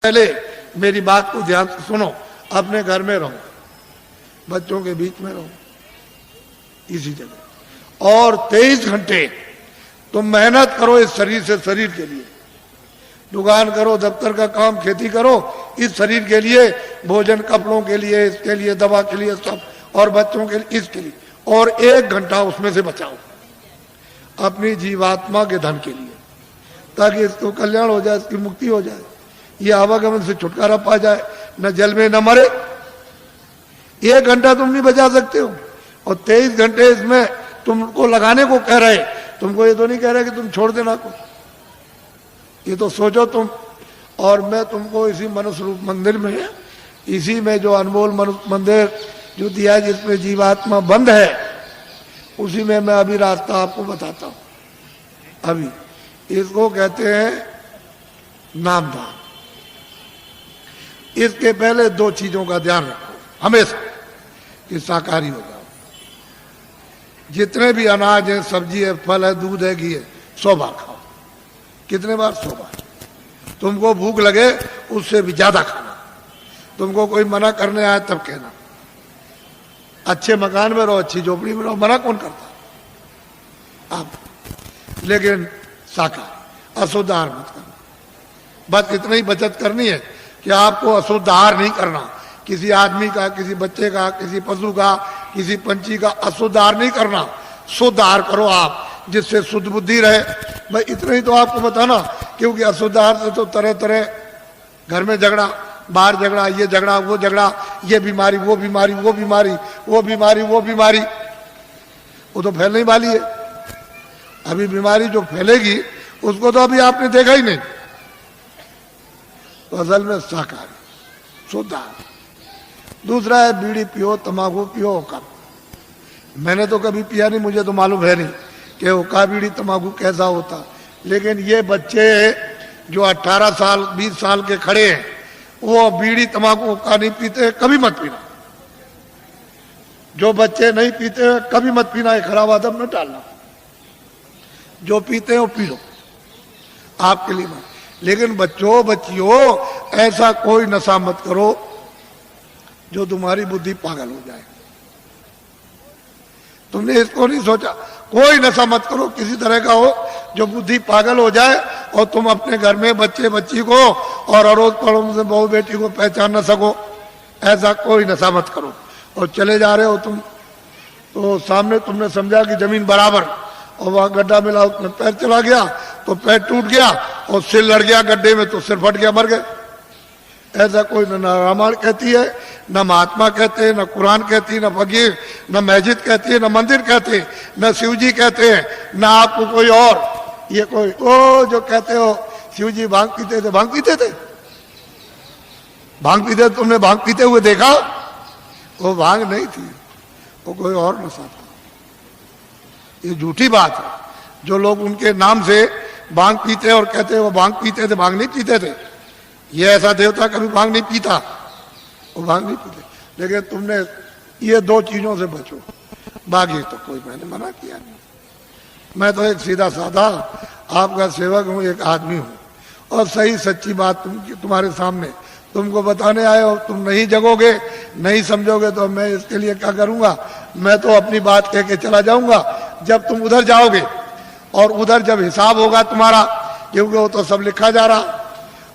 पहले मेरी बात को ध्यान से सुनो। अपने घर में रहो, बच्चों के बीच में रहो, इसी जगह, और 23 घंटे तुम मेहनत करो इस शरीर से, शरीर के लिए। दुकान करो, दफ्तर का काम, खेती करो, इस शरीर के लिए, भोजन, कपड़ों के लिए, इसके लिए, दवा के लिए, सब, और बच्चों के लिए, इसके लिए। और 1 घंटा उसमें से बचाओ अपनी जीवात्मा के धन के लिए, ताकि इसको कल्याण हो जाए, इसकी मुक्ति हो जाए, ये आवागमन से छुटकारा पा जाए, न जल में न मरे। 1 घंटा तुम नहीं बचा सकते हो, और 23 घंटे इसमें तुमको लगाने को कह रहे। तुमको ये तो नहीं कह रहे कि तुम छोड़ देना को, ये तो सोचो तुम। और मैं तुमको इसी मनुष्य रूप मंदिर में, इसी में जो अनमोल मनुष्य मंदिर जो दिया, जिसमें जीवात्मा बंद है, उसी में मैं अभी रास्ता आपको बताता हूं। अभी इसको कहते हैं नामदान। इसके पहले 2 चीजों का ध्यान रखो हमेशा, कि शाकाहारी हो जाओ। जितने भी अनाज है, सब्जी है, फल है, दूध है, घी है, 100 बार खाओ। कितने बार? 100 बार। तुमको भूख लगे उससे भी ज्यादा खाना। तुमको कोई मना करने आए तब कहना। अच्छे मकान में रहो, अच्छी झोपड़ी में रहो, मना कौन करता आप? लेकिन शाकाहारी, अशुद्ध आहार मत करना। बस इतना ही बचत करनी है कि आपको अशुद्ध आहार नहीं करना। किसी आदमी का, किसी बच्चे का, किसी पशु का, किसी पंछी का अशुद्ध आहार नहीं करना। शुद्ध आहार करो आप, जिससे शुद्ध बुद्धि रहे। भाई इतना ही तो आपको बताना, क्योंकि अशुद्ध आहार से तो तरह तरह घर में झगड़ा, बाहर झगड़ा, ये झगड़ा, वो झगड़ा, ये बीमारी, वो बीमारी, वो बीमारी, वो बीमारी, वो बीमारी, वो तो फैलने वाली है। अभी बीमारी जो फैलेगी उसको तो अभी आपने देखा ही नहीं। तो असल में शाकाहारी, शुद्ध आहार। दूसरा है बीड़ी पियो, तंबाकू पियो, हुक्का। मैंने तो कभी पिया नहीं, मुझे तो मालूम है नहीं कि हुक्का, बीड़ी, तंबाकू कैसा होता। लेकिन ये बच्चे जो 18 साल 20 साल के खड़े हैं, वो बीड़ी, तंबाकू, हुक्का नहीं पीते, कभी मत पीना। जो बच्चे नहीं पीते कभी मत पीना, एक खराब आदत न डालना। जो पीते हैं वो पी लो, आपके लिए मत। लेकिन बच्चों, बच्चियों, ऐसा कोई नशा मत करो जो तुम्हारी बुद्धि पागल हो जाए। तुमने इसको नहीं सोचा? कोई नशा मत करो किसी तरह का हो जो बुद्धि पागल हो जाए, और तुम अपने घर में बच्चे बच्ची को और अड़ोस पड़ोस में बहू बेटी को पहचान न सको। ऐसा कोई नशा मत करो। और चले जा रहे हो तुम, तो सामने तुमने समझा कि जमीन बराबर, और वहां गड्ढा मिला, उसमें पैर चला गया तो पैर टूट गया, और सिर लड़ गया गड्ढे में तो सिर फट गया, मर गए। ऐसा कोई न रामायण कहती है, न महात्मा कहते हैं, न कुरान कहती है, न फकीर, न मस्जिद कहती है, न मंदिर कहते हैं, न शिव जी कहते हैं, न आपको कोई और। ये कोई ओ जो कहते हो शिव जी भांग पीते थे, भांग पीते थे, भांग पीते, तुमने भांग पीते हुए देखा? वो भांग नहीं थी, वो कोई और नशा था। ये झूठी बात है। जो लोग उनके नाम से भांग पीते और कहते वो भांग पीते थे, भांग नहीं पीते थे। ये ऐसा देवता कभी भांग नहीं पीता, वो भांग नहीं पीते। लेकिन तुमने ये 2 चीजों से बचो, बाकी तो कोई मैंने मना किया नहीं। मैं तो एक सीधा साधा आपका सेवक हूँ, एक आदमी हूँ, और सही सच्ची बात तुम्हारे सामने तुमको बताने आए हो। तुम नहीं जगोगे, नहीं समझोगे, तो मैं इसके लिए क्या करूंगा? मैं तो अपनी बात कह के चला जाऊंगा। जब तुम उधर जाओगे, और उधर जब हिसाब होगा तुम्हारा, क्योंकि वो तो सब लिखा जा रहा।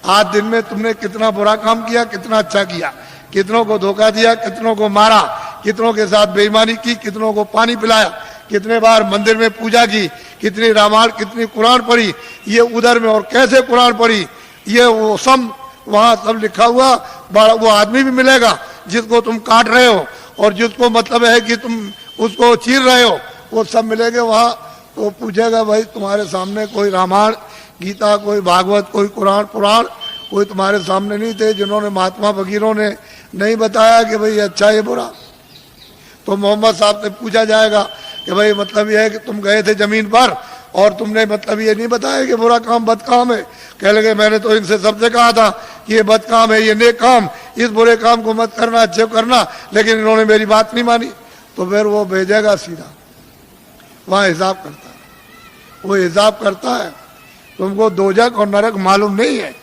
आज दिन में तुमने कितना बुरा काम किया, कितना अच्छा किया, कितनों को धोखा दिया, कितनों को मारा, कितनों के साथ बेईमानी की, कितनों को पानी पिलाया, कितने बार मंदिर में पूजा की, कितनी रामायण, कितनी कुरान पढ़ी, ये उधर में, और कैसे कुरान पढ़ी, ये वो सब वहां सब लिखा हुआ। वो आदमी भी मिलेगा जिसको तुम काट रहे हो, और जिसको मतलब है कि तुम उसको चीर रहे हो, वो सब मिलेंगे वहां। तो पूछेगा भाई तुम्हारे सामने कोई रामायण, गीता, कोई भागवत, कोई कुरान, पुराण कोई तुम्हारे सामने नहीं थे जिन्होंने, महात्मा फकीरों ने नहीं बताया कि भाई अच्छा ये बुरा? तो मोहम्मद साहब से पूछा जाएगा कि भाई मतलब ये है कि तुम गए थे जमीन पर और तुमने मतलब ये नहीं बताया कि बुरा काम बद काम है। कह लगे मैंने तो इनसे सबसे कहा था कि ये बद काम है, ये नेक काम, इस बुरे काम को मत करना, अच्छे करना, लेकिन इन्होंने मेरी बात नहीं मानी। तो फिर वो भेजेगा सीधा, वहां हिसाब करता है, वो हिसाब करता है। तुमको दोजख और नरक मालूम नहीं है,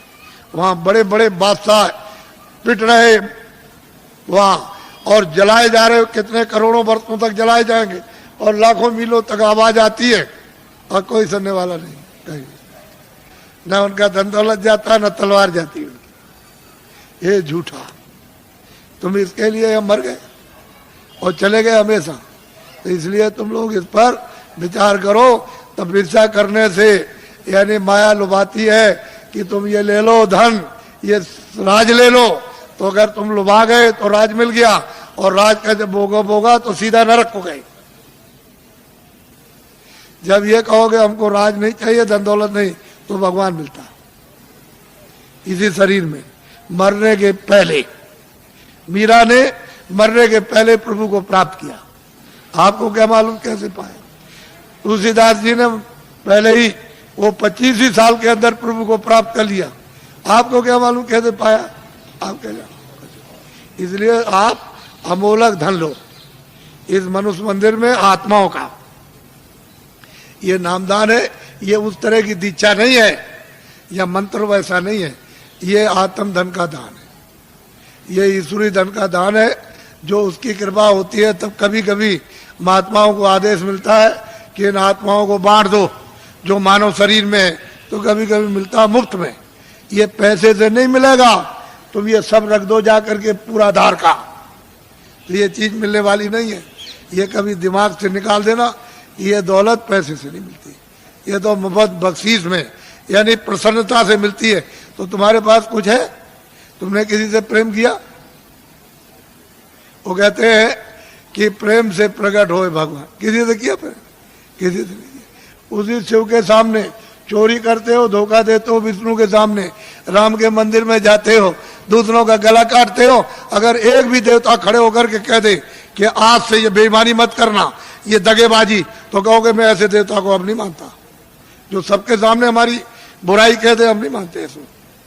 वहां बड़े बड़े बादशाह पिट रहे वहां, और जलाए जा रहे, कितने करोड़ों वर्षों तक जलाए जाएंगे, और लाखों मीलों तक आवाज आती है और कोई सुनने वाला नहीं कहीं, न उनका धन दौलत जाता न तलवार जाती उनकी। ये झूठा, तुम इसके लिए हम मर गए और चले गए हमेशा। तो इसलिए तुम लोग इस पर विचार करो। तपस्या करने से यानी माया लुभाती है कि तुम ये ले लो धन, ये राज ले लो, तो अगर तुम लुभा गए तो राज मिल गया, और राज का जब भोगा तो सीधा नरक को गए। जब ये कहोगे हमको राज नहीं चाहिए, धन दौलत नहीं, तो भगवान मिलता इसी शरीर में। मरने के पहले मीरा ने मरने के पहले प्रभु को प्राप्त किया। आपको क्या मालूम कैसे पाया? तुलसीदास जी ने पहले ही वो 25 ही साल के अंदर प्रभु को प्राप्त कर लिया। आपको क्या मालूम कैसे पाया? आप क्या जानो? इसलिए आप अमोलक धन लो इस मनुष्य मंदिर में आत्माओं का। ये नामदान है, ये उस तरह की दीक्षा नहीं है, या मंत्र वैसा नहीं है, ये आत्म धन का दान है, ये ईश्वरी धन का दान है। जो उसकी कृपा होती है तब कभी कभी महात्माओं को आदेश मिलता है कि इन आत्माओं को बांट दो जो मानव शरीर में है, तो कभी कभी मिलता है मुफ्त में। ये पैसे से नहीं मिलेगा, तुम ये सब रख दो जाकर के पूरा आधार का, तो ये चीज मिलने वाली नहीं है। ये कभी दिमाग से निकाल देना, ये दौलत पैसे से नहीं मिलती, ये तो मुफ्त बख्शीश में यानी प्रसन्नता से मिलती है। तो तुम्हारे पास कुछ है, तुमने किसी से प्रेम किया? वो कहते हैं कि प्रेम से प्रकट होए भगवान। किसी से किया प्रेम? किसी से नहीं किया। उसी शिव के सामने चोरी करते हो, धोखा देते हो, विष्णु के सामने राम के मंदिर में जाते हो, दूसरों का गला काटते हो। अगर एक भी देवता खड़े होकर के कह दे कि आज से ये बेईमानी मत करना, ये दगेबाजी, तो कहोगे मैं ऐसे देवता को अब नहीं मानता। जो सबके सामने हमारी बुराई कह दे, हम नहीं मानते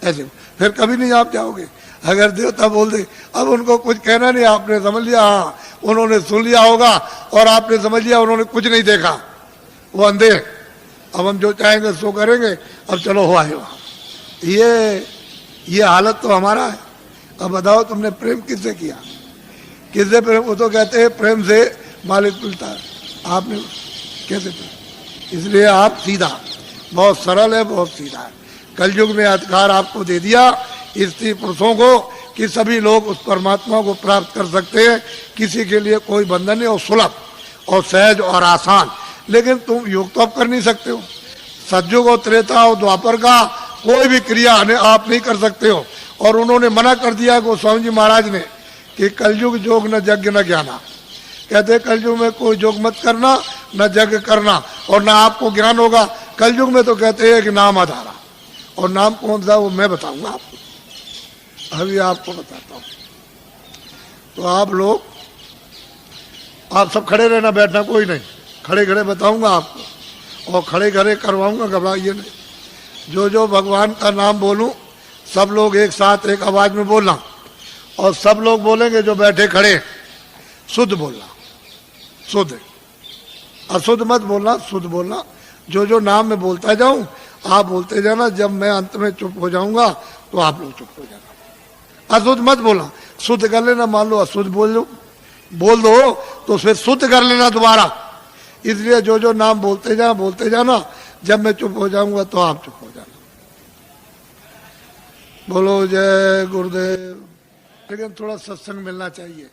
ऐसे, फिर कभी नहीं आप जाओगे। अगर देवता बोल दे, अब उनको कुछ कहना नहीं, आपने समझ लिया, हाँ उन्होंने सुन लिया होगा, और आपने समझ लिया उन्होंने कुछ नहीं देखा, वो अंधे, अब हम जो चाहेंगे सो करेंगे, अब चलो हो आए वहां। ये हालत तो हमारा है। अब बताओ तुमने प्रेम किससे किया? किससे प्रेम? वो तो कहते हैं प्रेम से मालिक मिलता है, आपने कैसे प्रेम? इसलिए आप सीधा, बहुत सरल है, बहुत सीधा है। कलयुग में अधिकार आपको दे दिया स्त्री पुरुषों को कि सभी लोग उस परमात्मा को प्राप्त कर सकते हैं, किसी के लिए कोई बंधन नहीं, और सुलभ और सहज और आसान। लेकिन तुम योग तो आप कर नहीं सकते हो, सतयुग और त्रेता और द्वापर का कोई भी क्रिया आप नहीं कर सकते हो। और उन्होंने मना कर दिया गोस्वामी जी महाराज ने कि कलयुग जोग न यज्ञ न ज्ञाना, कहते कलयुग में कोई जोग मत करना, न यज्ञ करना, और न आपको ज्ञान होगा। कलयुग में तो कहते हैं कि नाम आधारा, और नाम कौन सा वो मैं बताऊंगा आपको, अभी आपको बताता हूँ। तो आप लोग, आप सब खड़े रहना, बैठना कोई नहीं, खड़े खड़े बताऊंगा आपको, और खड़े खड़े करवाऊंगा, घबराइए नहीं। जो जो भगवान का नाम बोलूं, सब लोग एक साथ एक आवाज में बोलना, और सब लोग बोलेंगे जो बैठे खड़े, शुद्ध बोलना, शुद्ध, अशुद्ध मत बोलना, शुद्ध बोलना। जो जो नाम मैं बोलता जाऊं आप बोलते जाना, जब मैं अंत में चुप हो जाऊंगा तो आप लोग चुप हो जाना। अशुद्ध मत बोलना, शुद्ध कर लेना। मान लो अशुद्ध बोल दो तो फिर शुद्ध कर लेना दोबारा। इसलिए जो जो नाम बोलते जाना, जब मैं चुप हो जाऊंगा तो आप चुप हो जाना। बोलो जय गुरुदेव। लेकिन थोड़ा सत्संग मिलना चाहिए।